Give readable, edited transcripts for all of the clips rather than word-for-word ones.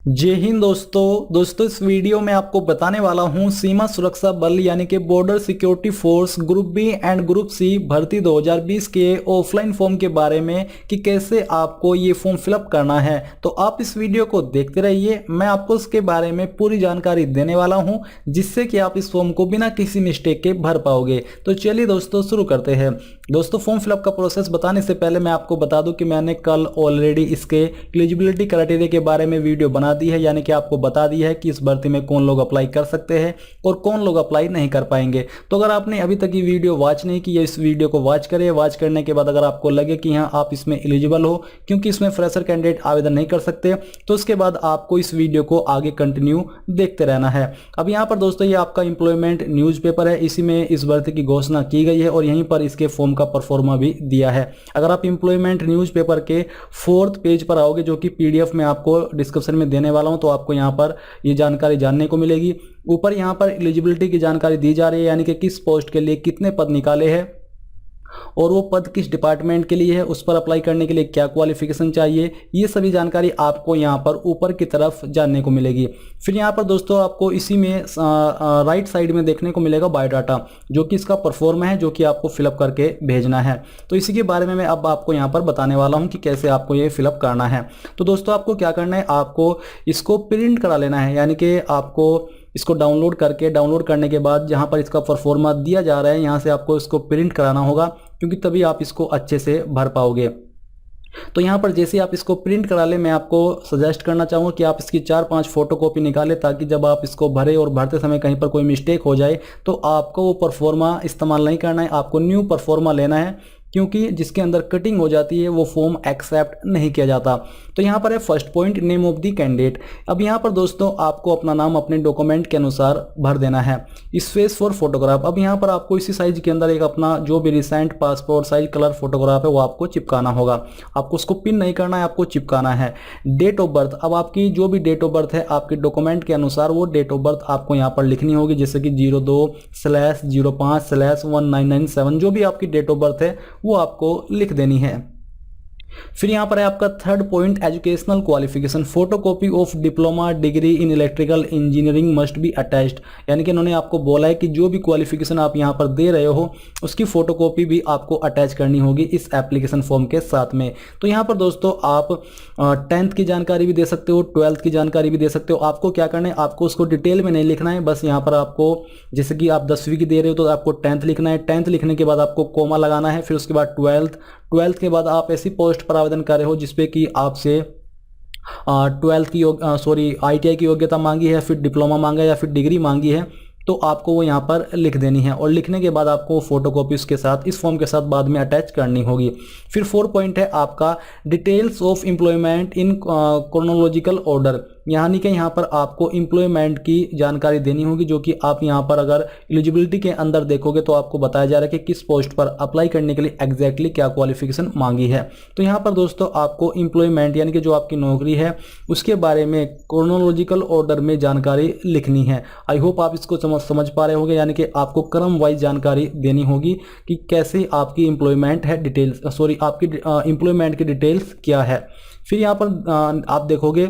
जय हिंद दोस्तों इस वीडियो में आपको बताने वाला हूं सीमा सुरक्षा बल यानी कि border security force group B and group C भर्ती 2020 के ऑफलाइन फॉर्म के बारे में कि कैसे आपको ये फॉर्म फिलअप करना है। तो आप इस वीडियो को देखते रहिए, मैं आपको इसके बारे में पूरी जानकारी देने वाला हूं जिससे कि आप इस फॉर्म को बिना किसी मिस्टेक के भर पाओगे। तो चलिए दोस्तों शुरू करते हैं। दोस्तों फॉर्म फिलअप का प्रोसेस बताने से पहले मैं आपको बता दूं कि मैंने कल ऑलरेडी इसके एलिजिबिलिटी क्राइटेरिया के बारे में वीडियो बना दी है, यानी कि आपको बता दी है कि इस भर्ती में कौन लोग अप्लाई कर सकते हैं और कौन लोग अप्लाई नहीं कर पाएंगे। तो अगर आपने अभी तक ये वीडियो वॉच नहीं की है, इस वीडियो को वॉच करें। वॉच करने के बाद अगर आपको लगे कि हाँ आप इसमें एलिजिबल हो, क्योंकि इसमें फ्रेशर कैंडिडेट आवेदन नहीं कर सकते, तो उसके बाद आपको इस वीडियो को आगे कंटिन्यू देखते रहना है। अब यहाँ पर दोस्तों ये आपका एम्प्लॉयमेंट न्यूज़पेपर है, इसी में इस भर्ती की घोषणा की गई है और यहीं पर इसके फॉर्म का परफॉर्मा भी दिया है। अगर आप एम्प्लॉयमेंट न्यूज़पेपर के 4th पेज पर आओगे, जो कि पीडीएफ में आपको डिस्क्रिप्शन में देने वाला हूं, तो आपको यहां पर ये जानकारी जानने को मिलेगी। ऊपर यहां पर एलिजिबिलिटी की जानकारी दी जा रही है, यानी कि किस पोस्ट के लिए कितने पद निकाले हैं और वो पद किस डिपार्टमेंट के लिए है, उस पर अप्लाई करने के लिए क्या क्वालिफिकेशन चाहिए, ये सभी जानकारी आपको यहाँ पर ऊपर की तरफ जानने को मिलेगी। फिर यहाँ पर दोस्तों आपको इसी में राइट साइड में देखने को मिलेगा बायोडाटा, जो कि इसका परफॉर्म है, जो कि आपको फिलअप करके भेजना है। तो इसी के बारे में मैं अब आपको यहाँ पर बताने वाला हूँ कि कैसे आपको ये फिलअप करना है। तो दोस्तों आपको क्या करना है, आपको इसको प्रिंट करा लेना है, यानी कि आपको इसको डाउनलोड करने के बाद जहां पर इसका परफॉर्मा दिया जा रहा है, यहां से आपको इसको प्रिंट कराना होगा, क्योंकि तभी आप इसको अच्छे से भर पाओगे। तो यहाँ पर जैसे आप इसको प्रिंट करा ले, मैं आपको सजेस्ट करना चाहूँगा कि आप इसकी 4-5 फोटोकॉपी निकालें, ताकि जब आप इसको भरे और भरते समय कहीं पर कोई मिस्टेक हो जाए तो आपको वो परफॉर्मा इस्तेमाल नहीं करना है, आपको न्यू परफॉर्मा लेना है, क्योंकि जिसके अंदर कटिंग हो जाती है वो फॉर्म एक्सेप्ट नहीं किया जाता। तो यहाँ पर है first point, name of the candidate. अब यहाँ पर दोस्तों आपको अपना नाम अपने डॉक्यूमेंट के अनुसार भर देना है। स्पेस फॉर फोटोग्राफ, अब यहाँ पर आपको इसी साइज के अंदर एक अपना जो भी recent passport size colour photograph है वो आपको चिपकाना होगा। आपको उसको पिन नहीं करना है, आपको चिपकाना है। डेट ऑफ बर्थ, अब आपकी जो भी डेट ऑफ बर्थ है आपके डॉक्यूमेंट के अनुसार वो डेट ऑफ बर्थ आपको यहाँ पर लिखनी होगी, जैसे कि 02/05/1997, जो भी आपकी डेट ऑफ बर्थ है वो आपको लिख देनी है। फिर यहाँ पर है आपका third point, educational qualification. Photocopy of diploma degree in electrical engineering must be attached, यानी कि इन्होंने आपको बोला है कि जो भी क्वालिफिकेशन आप यहाँ पर दे रहे हो उसकी फोटोकॉपी भी आपको अटैच करनी होगी इस एप्लीकेशन फॉर्म के साथ में। तो यहाँ पर दोस्तों आप 10th की जानकारी भी दे सकते हो, 12th की जानकारी भी दे सकते हो। आपको क्या करना है, आपको उसको डिटेल में नहीं लिखना है, बस यहाँ पर आपको जैसे कि आप 10वीं की दे रहे हो तो आपको 10th लिखना है। 10th लिखने के बाद आपको कोमा लगाना है, फिर उसके बाद 12th के बाद आप ऐसी पोस्ट पर आवेदन कर रहे हो जिसपे कि आपसे 12th की ITI की योग्यता मांगी है, फिर डिप्लोमा मांगा है या फिर डिग्री मांगी है, तो आपको वो यहाँ पर लिख देनी है। और लिखने के बाद आपको फोटोकॉपी उसके साथ इस फॉर्म के साथ बाद में अटैच करनी होगी। फिर 4 पॉइंट है आपका details of employment in chronological order, यानी कि यहाँ पर आपको एम्प्लॉयमेंट की जानकारी देनी होगी, जो कि आप यहाँ पर अगर एलिजिबिलिटी के अंदर देखोगे तो आपको बताया जा रहा है कि किस पोस्ट पर अप्लाई करने के लिए एग्जैक्टली क्या क्वालिफिकेशन मांगी है। तो यहाँ पर दोस्तों आपको एम्प्लॉयमेंट यानी कि जो आपकी नौकरी है उसके बारे में क्रोनोलॉजिकल ऑर्डर में जानकारी लिखनी है। आई होप आप इसको समझ पा रहे होंगे, यानी कि आपको क्रम वाइज जानकारी देनी होगी कि कैसे आपकी एम्प्लॉयमेंट है डिटेल्स आपकी एम्प्लॉयमेंट की डिटेल्स क्या है। फिर यहाँ पर आप देखोगे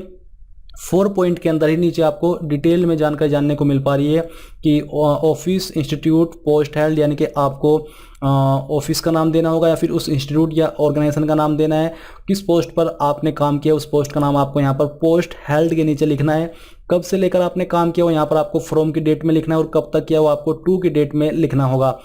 4 पॉइंट के अंदर ही नीचे आपको डिटेल में जानकारी जानने को मिल पा रही है कि ऑफिस, इंस्टीट्यूट, पोस्ट हेल्ड, यानी कि आपको ऑफिस का नाम देना होगा या फिर उस इंस्टीट्यूट या ऑर्गेनाइजेशन का नाम देना है। किस पोस्ट पर आपने काम किया उस पोस्ट का नाम आपको यहाँ पर पोस्ट हेल्ड के नीचे लिखना है। कब से लेकर आपने काम किया वो यहाँ पर आपको फ्रॉम की डेट में लिखना है और कब तक किया वो आपको टू की डेट में लिखना होगा।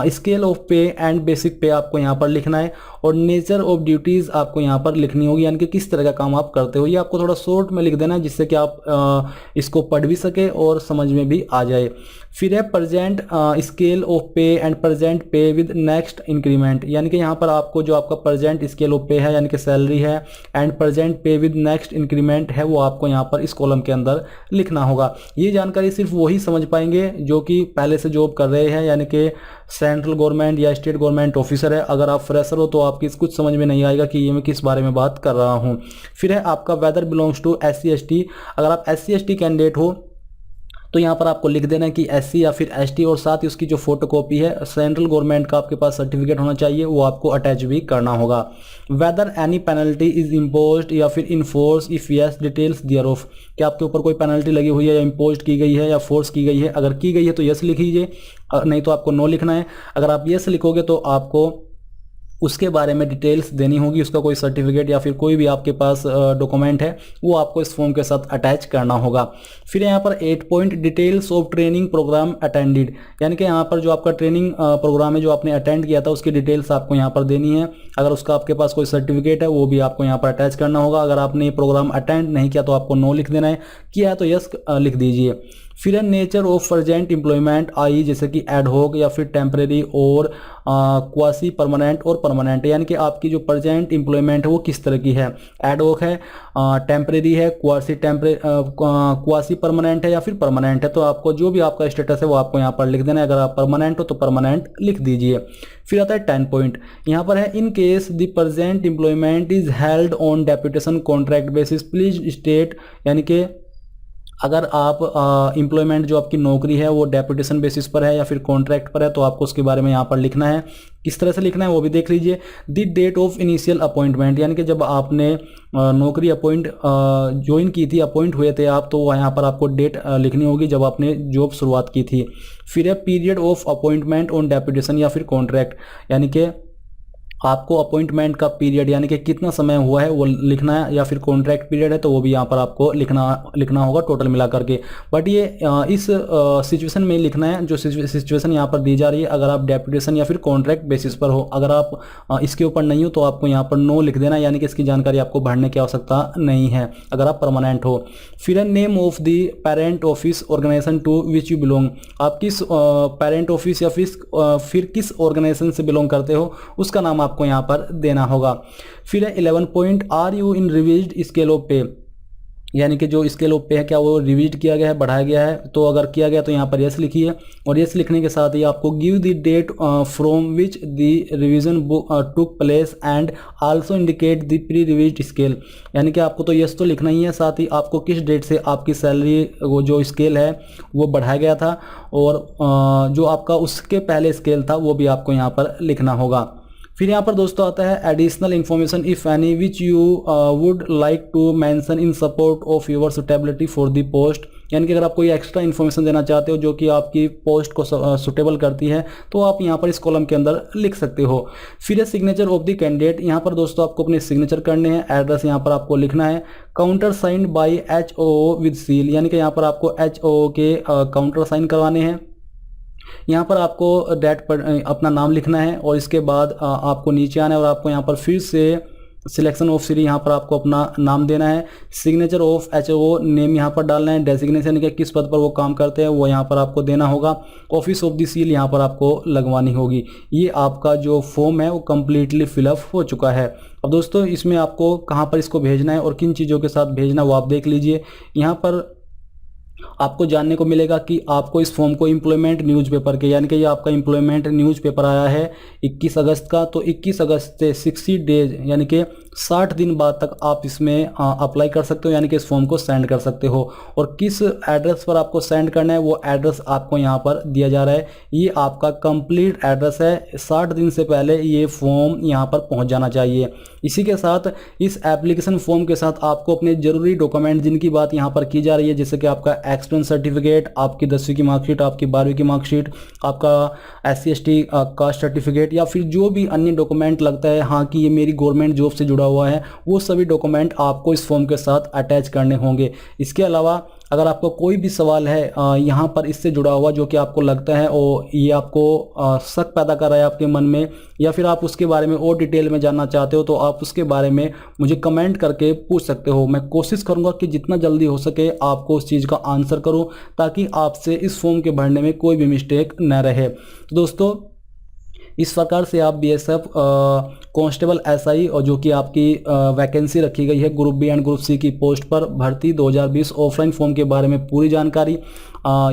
स्केल ऑफ पे एंड बेसिक पे आपको यहाँ पर लिखना है और नेचर ऑफ ड्यूटीज़ आपको यहाँ पर लिखनी होगी, यानी कि किस तरह का काम आप करते हो। ये आपको थोड़ा शॉर्ट में लिख देना है जिससे कि आप इसको पढ़ भी सके और समझ में भी आ जाए। फिर है प्रेजेंट स्केल ऑफ पे एंड प्रेजेंट पे विद नेक्स्ट इंक्रीमेंट, यानी कि यहाँ पर आपको जो आपका प्रेजेंट स्केल ऑफ पे है यानी कि सैलरी है एंड प्रेजेंट पे विद नेक्स्ट इंक्रीमेंट है वो आपको यहाँ पर इस कॉलम के अंदर लिखना होगा। ये जानकारी सिर्फ वही समझ पाएंगे जो कि पहले से जॉब कर रहे हैं, यानी कि सेंट्रल गवर्नमेंट या स्टेट गवर्नमेंट ऑफिसर है। अगर आप फ्रेशर हो तो आपकी कुछ समझ में नहीं आएगा कि ये मैं किस बारे में बात कर रहा हूँ। फिर है आपका whether belongs to SC ST, अगर आप SC ST कैंडिडेट हो तो यहाँ पर आपको लिख देना है कि एससी या फिर एसटी, और साथ ही उसकी जो फोटोकॉपी है सेंट्रल गवर्नमेंट का आपके पास सर्टिफिकेट होना चाहिए, वो आपको अटैच भी करना होगा। Whether any penalty is imposed या फिर enforce, if yes details thereof, क्या आपके ऊपर कोई पेनल्टी लगी हुई है या इम्पोज की गई है या फोर्स की गई है। अगर की गई है तो यस लिख लीजिए, नहीं तो आपको नो लिखना है। अगर आप यस लिखोगे तो आपको उसके बारे में डिटेल्स देनी होगी, उसका कोई सर्टिफिकेट या फिर कोई भी आपके पास डॉक्यूमेंट है वो आपको इस फॉर्म के साथ अटैच करना होगा। फिर यहाँ पर 8 point details of training programme attended, यानी कि यहाँ पर जो आपका ट्रेनिंग प्रोग्राम है जो आपने अटेंड किया था उसकी डिटेल्स आपको यहाँ पर देनी है। अगर उसका आपके पास कोई सर्टिफिकेट है वो भी आपको यहाँ पर अटैच करना होगा। अगर आपने प्रोग्राम अटेंड नहीं किया तो आपको नो लिख देना है, किया है तो यस लिख दीजिए। फिर nature of present employment I, जैसे कि एडहॉक या फिर टेम्परेरी और क्वासी परमानेंट और परमानेंट, यानी कि आपकी जो प्रेजेंट एम्प्लॉयमेंट है वो किस तरह की है, एडहॉक है, टेम्परेरी है, क्वासी परमानेंट है या फिर परमानेंट है। तो आपको जो भी आपका स्टेटस है वो आपको यहाँ पर लिख देना है। अगर आप परमानेंट हो तो परमानेंट लिख दीजिए। फिर आता है 10 पॉइंट, यहाँ पर है in case the present employment is held on deputation contract basis please state, यानी कि अगर आप एम्प्लॉयमेंट जो आपकी नौकरी है वो डेपुटेशन बेसिस पर है या फिर कॉन्ट्रैक्ट पर है तो आपको उसके बारे में यहाँ पर लिखना है। किस तरह से लिखना है वो भी देख लीजिए। The date of initial appointment, यानी कि जब आपने नौकरी ज्वाइन की थी, अपॉइंट हुए थे आप, तो यहाँ पर आपको डेट लिखनी होगी जब आपने जॉब शुरुआत की थी। फिर है period of appointment on deputation या फिर कॉन्ट्रैक्ट, यानी कि आपको अपॉइंटमेंट का पीरियड यानी कि कितना समय हुआ है वो लिखना है, या फिर कॉन्ट्रैक्ट पीरियड है तो वो भी यहाँ पर आपको लिखना होगा टोटल मिला करके। बट ये इस सिचुएशन में लिखना है जो सिचुएशन यहाँ पर दी जा रही है, अगर आप डेपुटेशन या फिर कॉन्ट्रैक्ट बेसिस पर हो। अगर आप इसके ऊपर नहीं हो तो आपको यहाँ पर नो लिख देना, यानी कि इसकी जानकारी आपको भरने की आवश्यकता नहीं है अगर आप परमानेंट हो। फिर name of the parent office organisation to which you belong, आप किस पेरेंट ऑफिस या फिर किस ऑर्गेनाइजेशन से बिलोंग करते हो उसका नाम आपको यहां पर देना होगा। फिर है 11 point, are you in revised scale of pay, यानी कि जो स्केल ऑफ पे है क्या वो रिवीज किया गया है, बढ़ाया गया है। तो अगर किया गया तो यहाँ पर यस लिखिए, और यस लिखने के साथ ही आपको give the date from which the revision took place and also indicate the pre revised scale, यानी कि आपको तो यस तो लिखना ही है, साथ ही आपको किस डेट से आपकी सैलरी वो जो स्केल है वो बढ़ाया गया था, और जो आपका उसके पहले स्केल था वो भी आपको यहाँ पर लिखना होगा। फिर यहाँ पर दोस्तों आता है additional information if any which you would like to mention in support of your suitability for the post, यानी कि अगर आप कोई एक्स्ट्रा इन्फॉर्मेशन देना चाहते हो जो कि आपकी पोस्ट को सुटेबल करती है तो आप यहाँ पर इस कॉलम के अंदर लिख सकते हो। फिर है सिग्नेचर ऑफ द कैंडिडेट, यहाँ पर दोस्तों आपको अपने सिग्नेचर करने हैं, एड्रेस यहाँ पर आपको लिखना है। Counter signed by HOO with seal, यानी कि यहाँ पर आपको HOO के काउंटर साइन करवाने हैं। यहाँ पर आपको डेट पर अपना नाम लिखना है, और इसके बाद आपको नीचे आना है और आपको यहाँ पर फिर से सिलेक्शन ऑफ सीरी यहाँ पर आपको अपना नाम देना है। सिग्नेचर ऑफ HOO नेम यहाँ पर डालना है। डेजिग्नेशन के किस पद पर वो काम करते हैं वो यहाँ पर आपको देना होगा। ऑफिस ऑफ द सील यहाँ पर आपको लगवानी होगी। ये आपका जो फॉर्म है वो कम्प्लीटली फिलअप हो चुका है। अब दोस्तों इसमें आपको कहाँ पर इसको भेजना है और किन चीज़ों के साथ भेजना है वो आप देख लीजिए। यहाँ पर आपको जानने को मिलेगा कि आपको इस फॉर्म को एम्प्लॉयमेंट न्यूज़पेपर के, यानी कि ये आपका एम्प्लॉयमेंट न्यूज़पेपर आया है 21 अगस्त का, तो 21 अगस्त से 60 डेज यानी कि 60 दिन बाद तक आप इसमें अप्लाई कर सकते हो, यानी कि इस फॉर्म को सेंड कर सकते हो। और किस एड्रेस पर आपको सेंड करना है वो एड्रेस आपको यहाँ पर दिया जा रहा है। ये आपका कंप्लीट एड्रेस है, 60 दिन से पहले ये फॉर्म यहाँ पर पहुँच जाना चाहिए। इसी के साथ इस एप्लीकेशन फॉर्म के साथ आपको अपने जरूरी डॉक्यूमेंट जिनकी बात यहाँ पर की जा रही है, जैसे कि आपका एक्सपीरियंस सर्टिफिकेट, आपकी 10वीं की मार्कशीट, आपकी 12वीं की मार्कशीट, आपका SC/ST कास्ट सर्टिफिकेट, या फिर जो भी अन्य डॉक्यूमेंट लगता है हाँ कि ये मेरी गवर्नमेंट जॉब से जुड़ा हुआ है, वो सभी डॉक्यूमेंट आपको इस फॉर्म के साथ अटैच करने होंगे। इसके अलावा अगर आपको कोई भी सवाल है यहाँ पर इससे जुड़ा हुआ जो कि आपको लगता है और ये आपको शक पैदा कर रहा है आपके मन में, या फिर आप उसके बारे में और डिटेल में जानना चाहते हो, तो आप उसके बारे में मुझे कमेंट करके पूछ सकते हो। मैं कोशिश करूँगा कि जितना जल्दी हो सके आपको उस चीज़ का आंसर करूँ, ताकि आपसे इस फॉर्म के भरने में कोई भी मिस्टेक न रहे। तो दोस्तों इस प्रकार से आप बीएसएफ कांस्टेबल एसआई और जो कि आपकी वैकेंसी रखी गई है group B and group C की पोस्ट पर भर्ती 2020 ऑफलाइन फॉर्म के बारे में पूरी जानकारी।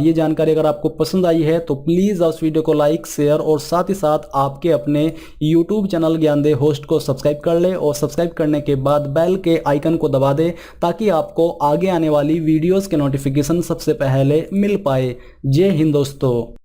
ये जानकारी अगर आपको पसंद आई है तो प्लीज़ आप इस वीडियो को लाइक शेयर और साथ ही साथ आपके अपने यूट्यूब चैनल ज्ञानदे होस्ट को सब्सक्राइब कर ले और सब्सक्राइब करने के बाद बेल के आइकन को दबा दे ताकि आपको आगे आने वाली वीडियोस के नोटिफिकेशन सबसे पहले मिल पाए। जय हिंद दोस्तों।